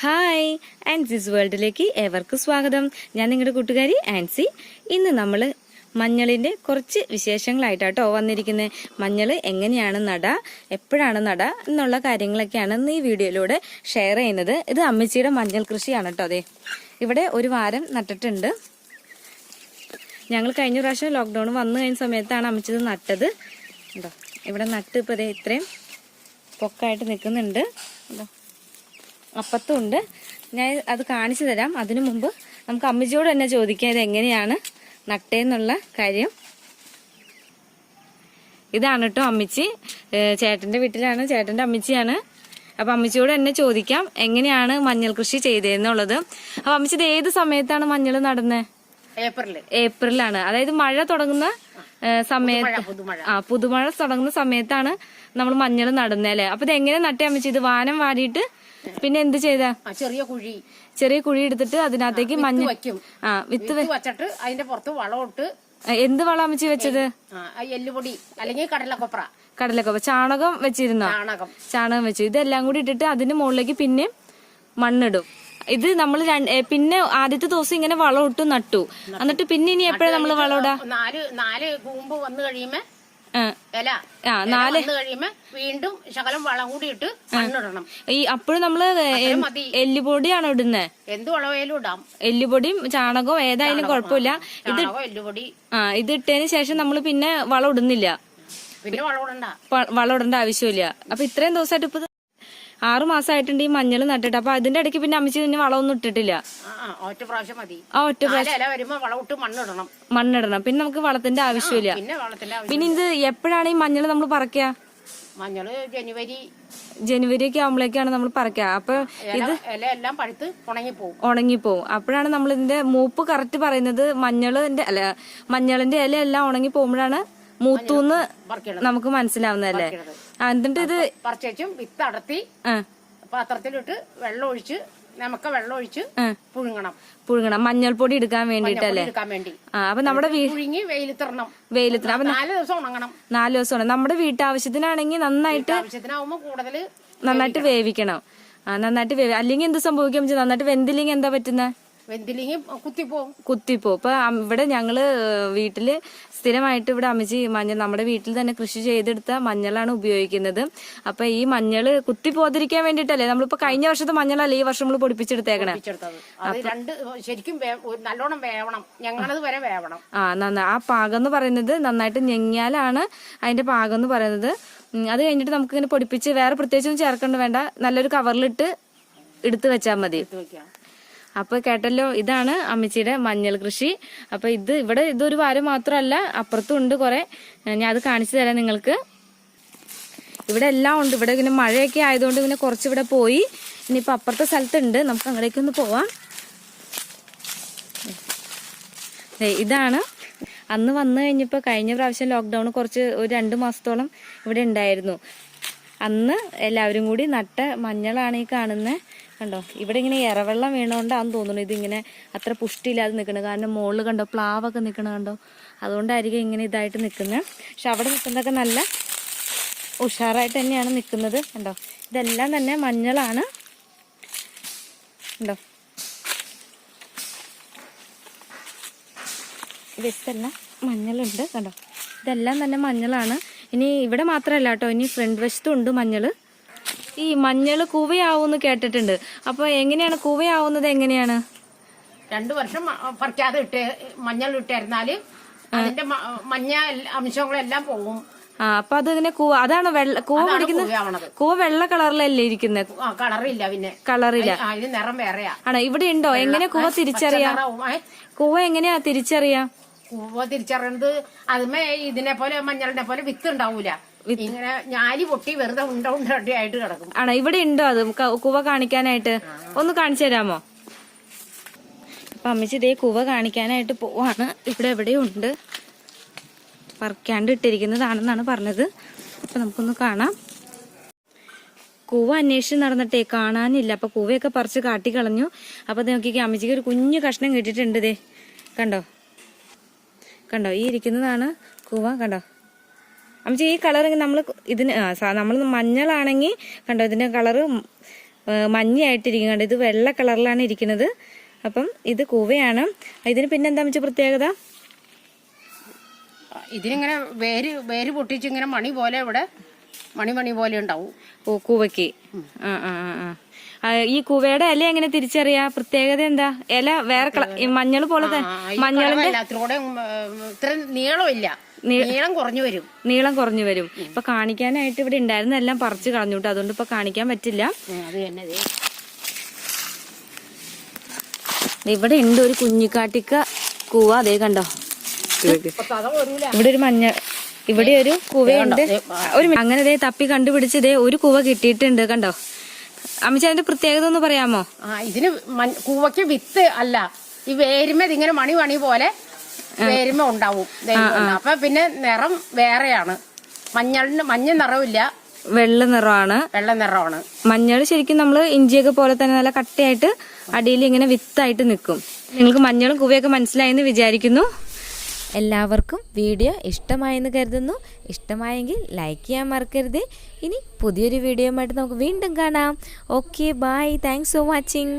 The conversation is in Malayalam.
ഹായ് ആൻസീസ് വേൾഡിലേക്ക് ഏവർക്കും സ്വാഗതം. ഞാൻ നിങ്ങളുടെ കൂട്ടുകാരി ആൻസി. ഇന്ന് നമ്മൾ മഞ്ഞളിന്റെ കുറച്ച് വിശേഷങ്ങളായിട്ടാട്ടോ വന്നിരിക്കുന്നത്. മഞ്ഞൾ എങ്ങനെയാണ് നട, എപ്പോഴാണ് നട എന്നുള്ള കാര്യങ്ങളൊക്കെയാണ് ഇന്ന് ഈ വീഡിയോയിലൂടെ ഷെയർ ചെയ്യുന്നത്. ഇത് അമ്മച്ചിയുടെ മഞ്ഞൾ കൃഷിയാണ് കേട്ടോ. അതെ, ഇവിടെ ഒരു വാരം നട്ടിട്ടുണ്ട്. ഞങ്ങൾ കഴിഞ്ഞ പ്രാവശ്യം ലോക്ക്ഡൌൺ വന്നു കഴിഞ്ഞ സമയത്താണ് അമ്മച്ചത് നട്ടത്. ഉണ്ടോ, ഇവിടെ നട്ട് ഇപ്പോൾ അതെ ഇത്രയും പൊക്കായിട്ട് നിൽക്കുന്നുണ്ട്. ഉണ്ടോ, അപ്പത്തും ഉണ്ട്. ഞാൻ അത് കാണിച്ചു തരാം. അതിനു മുമ്പ് നമുക്ക് അമ്മച്ചിയോട് തന്നെ ചോദിക്കാം ഇത് എങ്ങനെയാണ് നട്ടേന്നുള്ള കാര്യം. ഇതാണ് കേട്ടോ അമ്മച്ചി. ചേട്ടന്റെ വീട്ടിലാണ്, ചേട്ടന്റെ അമ്മച്ചിയാണ്. അപ്പൊ അമ്മച്ചിയോട് തന്നെ ചോദിക്കാം എങ്ങനെയാണ് മഞ്ഞൾ കൃഷി ചെയ്തതെന്നുള്ളത്. അപ്പൊ അമ്മച്ചി ഇത് ഏത് സമയത്താണ് മഞ്ഞൾ നടുന്നത്? ഏപ്രിലാണ്. അതായത് മഴ തുടങ്ങുന്ന സമയത്ത്, പുതുമഴ തുടങ്ങുന്ന സമയത്താണ് നമ്മൾ മഞ്ഞൾ നടുന്നത് അല്ലെ. അപ്പൊ ഇത് എങ്ങനെ നട്ടേ അമ്മച്ചി? ഇത് വാനം വാരിയിട്ട് പിന്നെ എന്ത് ചെയ്ത? ചെറിയ കുഴി എടുത്തിട്ട് അതിനകത്തേക്ക് മഞ്ഞൾ വിത്ത് വെച്ചിട്ട് അതിന്റെ പുറത്ത് വളമിട്ട്. എന്ത് വളം അമ്മച്ചി വെച്ചത്? എല്ലുപൊടി അല്ലെങ്കിൽ കടലക്കൊപ്പ. ചാണകം വെച്ചിരുന്നോ? ചാണകം വെച്ചു. ഇതെല്ലാം കൂടി ഇട്ടിട്ട് അതിന്റെ മുകളിലേക്ക് പിന്നെ മണ്ണിടും. ഇത് നമ്മൾ പിന്നെ ആദ്യത്തെ ദിവസം ഇങ്ങനെ വളം ഇട്ട് നട്ടു. എന്നിട്ട് പിന്നെ ഇനി എപ്പോഴാണ് നമ്മൾ വളം ഇടാ? നാല് കൂമ്പ് വന്നു കഴിയുമ്പോ വീണ്ടും ശകലം വളം കൂടി ഇട്ട് മണ്ണിടണം. ഈ അപ്പോഴും നമ്മള് എല്ലുപൊടിയാണോ ഇടുന്നത്? എന്ത് വളവേലും ഇടാം. എല്ലുപൊടിയും ചാണകവും ഏതായാലും കുഴപ്പമില്ല. ഇത് എല്ലുപൊടി ഇത് ഇട്ടതിന് ശേഷം നമ്മൾ പിന്നെ വളം ഇടുന്നില്ല. പിന്നെ വളം ഇടേണ്ട ആവശ്യമില്ല. അപ്പൊ ഇത്രയും ദിവസമായിട്ട് ഇപ്പൊ 6 മാസമായിട്ടുണ്ട് ഈ മഞ്ഞൾ നട്ടിട്ട്. അപ്പൊ അതിന്റെ ഇടയ്ക്ക് പിന്നെ അമ്മച്ചി പിന്നെ വളമൊന്നും ഇട്ടിട്ടില്ല. ഒറ്റ പ്രാവശ്യം മണ്ണിടണം. പിന്നെ നമുക്ക് വളത്തിന്റെ ആവശ്യമില്ല. പിന്നെ ഇത് എപ്പോഴാണ് ഈ മഞ്ഞൾ നമ്മൾ പറിക്കുക? മഞ്ഞള് ജനുവരി ഒക്കെ ആവുമ്പോഴേക്കാണ് നമ്മൾ പറിക്കുക. അപ്പൊ ഇത് എല്ലാം പഴുത്ത് ഉണങ്ങിപ്പോവും. അപ്പോഴാണ് നമ്മൾ ഇതിന്റെ മൂപ്പ് കറക്റ്റ് പറയുന്നത്. മഞ്ഞളിന്റെ ഇല എല്ലാം ഉണങ്ങി പോകുമ്പോഴാണ് മൂത്തൂന്ന് നമുക്ക് മനസ്സിലാവുന്നതല്ലേ. എന്നിട്ട് ഇത് പറിച്ചും വിത്ത് അടർത്തി പാത്രത്തിലിട്ട് വെള്ളം ഒഴിച്ച് പുഴുങ്ങണം. മഞ്ഞൾപ്പൊടി എടുക്കാൻ വേണ്ടിട്ടല്ലേ? അപ്പൊ നമ്മുടെ വെയിലത്തിടണം. 4 ദിവസം ഉണങ്ങണം. നമ്മുടെ വീട്ടാവശ്യത്തിനാണെങ്കിൽ നന്നായിട്ട് വേവിക്കണം. നന്നായിട്ട് അല്ലെങ്കിൽ എന്ത് സംഭവിക്കും? നന്നായിട്ട് വെന്തില്ലെങ്കിൽ എന്താ പറ്റുന്നത്? കുത്തിപ്പോ. ഇപ്പൊ ഇവിടെ ഞങ്ങള് വീട്ടില് സ്ഥിരമായിട്ട് ഇവിടെ അമ്മച്ചി മഞ്ഞൾ നമ്മുടെ വീട്ടിൽ തന്നെ കൃഷി ചെയ്തെടുത്ത മഞ്ഞളാണ് ഉപയോഗിക്കുന്നത്. അപ്പൊ ഈ മഞ്ഞള് കുത്തിപ്പോതിരിക്കാൻ വേണ്ടിട്ടല്ലേ നമ്മളിപ്പോ കഴിഞ്ഞ വർഷത്തെ മഞ്ഞളല്ലേ ഈ വർഷം നമ്മൾ പൊടിപ്പിച്ചെടുത്തേക്കണേ. ശരിക്കും നല്ലോണം വേവണം. ഞങ്ങളത് വരെ വേവണം. ആ പാകം എന്ന് പറയുന്നത് നന്നായിട്ട് ഞെങ്ങിയാലാണ് അതിന്റെ പാകം എന്ന് പറയുന്നത്. അത് കഴിഞ്ഞിട്ട് നമുക്ക് ഇങ്ങനെ പൊടിപ്പിച്ച് വേറെ പ്രത്യേകിച്ചൊന്നും ചേർക്കേണ്ട വേണ്ട. നല്ലൊരു കവറിലിട്ട് എടുത്തു വെച്ചാൽ മതി. അപ്പൊ കേട്ടല്ലോ, ഇതാണ് അമ്മച്ചിയുടെ മഞ്ഞൾ കൃഷി. അപ്പൊ ഇതൊരു വാരം മാത്രമല്ല, അപ്പുറത്തും ഉണ്ട് കുറെ. ഞാൻ അത് കാണിച്ചു തരാം നിങ്ങൾക്ക്. ഇവിടെ എല്ലാം ഉണ്ട്. ഇവിടെ ഇങ്ങനെ മഴയൊക്കെ ആയതുകൊണ്ട് ഇങ്ങനെ കുറച്ച് ഇവിടെ പോയി. ഇനിയിപ്പോ അപ്പുറത്തെ സ്ഥലത്തുണ്ട്. നമുക്ക് അങ്ങടേക്കൊന്ന് പോവാം. ഇതാണ് അന്ന് വന്നു കഴിഞ്ഞപ്പോ കഴിഞ്ഞ പ്രാവശ്യം ലോക്ക്ഡൌൺ ഒരു 2 മാസത്തോളം ഇവിടെ ഉണ്ടായിരുന്നു. അന്ന് എല്ലാവരും കൂടി നട്ട മഞ്ഞളാണ് ഈ കാണുന്നത്. കണ്ടോ, ഇവിടെ ഇങ്ങനെ ഇറവെള്ളം വീണോണ്ടാന്ന് തോന്നുന്നു ഇതിങ്ങനെ അത്ര പുഷ്ടിയില്ലാതെ നിൽക്കുന്നത്. കാരണം മുകളിൽ കണ്ടോ പ്ലാവൊക്കെ നിൽക്കണ കണ്ടോ, അതുകൊണ്ടായിരിക്കും ഇങ്ങനെ ഇതായിട്ട് നിൽക്കുന്നത്. പക്ഷെ അവിടെ നിൽക്കുന്നതൊക്കെ നല്ല ഉഷാറായിട്ട് തന്നെയാണ് നിൽക്കുന്നത്. കണ്ടോ, ഇതെല്ലാം തന്നെ മഞ്ഞളാണ്. കണ്ടോ, ഇതെല്ലാം മഞ്ഞളുണ്ട്. കണ്ടോ, ഇതെല്ലാം തന്നെ മഞ്ഞളാണ്. ഇനി ഇവിടെ മാത്രമല്ല കേട്ടോ, ഇനി ഫ്രണ്ട് വശത്തും ഉണ്ട് മഞ്ഞള്. ഈ മഞ്ഞള് കൂവയാവൂന്ന് കേട്ടിട്ടുണ്ട്. അപ്പൊ എങ്ങനെയാണ് കൂവയാവുന്നത്? എങ്ങനെയാണ്? 2 വർഷം പറിക്കാതെ മഞ്ഞൾ ഇട്ടിരുന്നാല് അതിന്റെ മഞ്ഞ അംശങ്ങളെല്ലാം പോകും. അപ്പൊ അതിങ്ങനെ അതാണ് കൂവ പിടിക്കുന്നത്. കൂവ വെള്ള കളറിലല്ലേ ഇരിക്കുന്നത്? കളറില്ല. പിന്നെ കളറില്ല, നിറം വേറെയാ. ആണോ? ഇവിടെ ഉണ്ടോ? എങ്ങനെ കൂവ തിരിച്ചറിയാം? കൂവ എങ്ങനെയാ തിരിച്ചറിയാം? കൂവ തിരിച്ചറിയുന്നത് അതുമേ ഇതിനെ പോലെ മഞ്ഞളിനെ പോലെ വിത്ത് ഉണ്ടാവൂല. ഇങ്ങനെ ഞാലി പൊട്ടി വെറുതെ ഉണ്ടയായിട്ട് കിടക്കും. ആണോ? ഇവിടെ ഉണ്ടോ അത് കൂവ കാണിക്കാനായിട്ട്? ഒന്ന് കാണിച്ചു തരാമോ? അപ്പൊ അമ്മച്ചി ഇതേ കൂവ കാണിക്കാനായിട്ട് പോവാണ്. ഇവിടെ എവിടെയും ഉണ്ട്, പറിക്കാണ്ട് ഇട്ടിരിക്കുന്നതാണെന്നാണ് പറഞ്ഞത്. അപ്പൊ നമുക്കൊന്ന് കാണാം. കൂവ അന്വേഷിച്ച് നടന്നിട്ടേ കാണാനില്ല. അപ്പൊ കൂവയൊക്കെ പറിച്ച് കാട്ടിക്കളഞ്ഞു. അപ്പൊ നോക്കിക്കേ, അമ്മച്ചിക്ക് ഒരു കുഞ്ഞു കഷ്ണം കിട്ടിയിട്ടുണ്ട്. ഇതേ കണ്ടോ, ഈ ഇരിക്കുന്നതാണ് കൂവ. കണ്ടോ അമ്മച്ചി, ഈ കളർ നമ്മൾ ഇതിന് നമ്മൾ മഞ്ഞളാണെങ്കിൽ കണ്ടോ ഇതിന്റെ കളറ് മഞ്ഞയായിട്ടിരിക്കുന്നുണ്ട്. ഇത് വെള്ള കളറിലാണ് ഇരിക്കുന്നത്. അപ്പം ഇത് കൂവയാണ്. ഇതിന് പിന്നെന്താ വെച്ചാൽ പ്രത്യേകത, ഇതിനിങ്ങനെ വേര് പൊട്ടിച്ച് ഇങ്ങനെ മണി പോലെ ഇവിടെ മണി പോലെ ഉണ്ടാവും. ഓ, കൂവയ്ക്ക്. ഈ കൂവയുടെ ഇല എങ്ങനെ തിരിച്ചറിയാ? പ്രത്യേകത എന്താ? ഇല വേറെ മഞ്ഞൾ പോലെ മഞ്ഞളിന്റെ എല്ലാത്തിലൂടെ ഇത്ര നീളമില്ല, നീളം കുറഞ്ഞു വരും. ഇപ്പൊ കാണിക്കാനായിട്ട് ഇവിടെ ഉണ്ടായിരുന്ന എല്ലാം പറിച്ചു കളഞ്ഞു കേട്ടോ, അതുകൊണ്ട് ഇപ്പൊ കാണിക്കാൻ പറ്റില്ല. അത് തന്നെ ഇവിടെ ഉണ്ട് ഒരു കുഞ്ഞിക്കാട്ടിക്ക കൂവ. അതേ കണ്ടോ, ഇവിടെ ഒരു ഇവിടെ ഒരു കൂവയുണ്ട്. അങ്ങനെ ഇതേ തപ്പി കണ്ടുപിടിച്ച് ഇതേ ഒരു കൂവ കിട്ടിയിട്ടുണ്ട്. കണ്ടോ അമ്മച്ചി, അതിന്റെ പ്രത്യേകത ഒന്ന് പറയാമോ? ഇതിന് കൂവയ്ക്ക് വിത്ത് അല്ല, ഈ വേരുമ ഇതിങ്ങനെ മണി പോലെ വേരുമ ഉണ്ടാവും. അപ്പൊ പിന്നെ നിറം വേറെയാണ്. മഞ്ഞ നിറമില്ല, വെള്ള നിറമാണ്. മഞ്ഞൾ ശരിക്കും നമ്മള് ഇഞ്ചിയൊക്കെ പോലെ തന്നെ നല്ല കട്ടയായിട്ട് അടിയിൽ ഇങ്ങനെ വിത്തായിട്ട് നിൽക്കും. നിങ്ങൾക്ക് മഞ്ഞളും കൂവയൊക്കെ മനസ്സിലായെന്ന് വിചാരിക്കുന്നു. എല്ലാവർക്കും വീഡിയോ ഇഷ്ടമായെന്ന് കരുതുന്നു. ഇഷ്ടമായെങ്കിൽ ലൈക്ക് ചെയ്യാൻ മറക്കരുത്. ഇനി പുതിയൊരു വീഡിയോയുമായിട്ട് നമുക്ക് വീണ്ടും കാണാം. Okay, bye. Thanks for watching.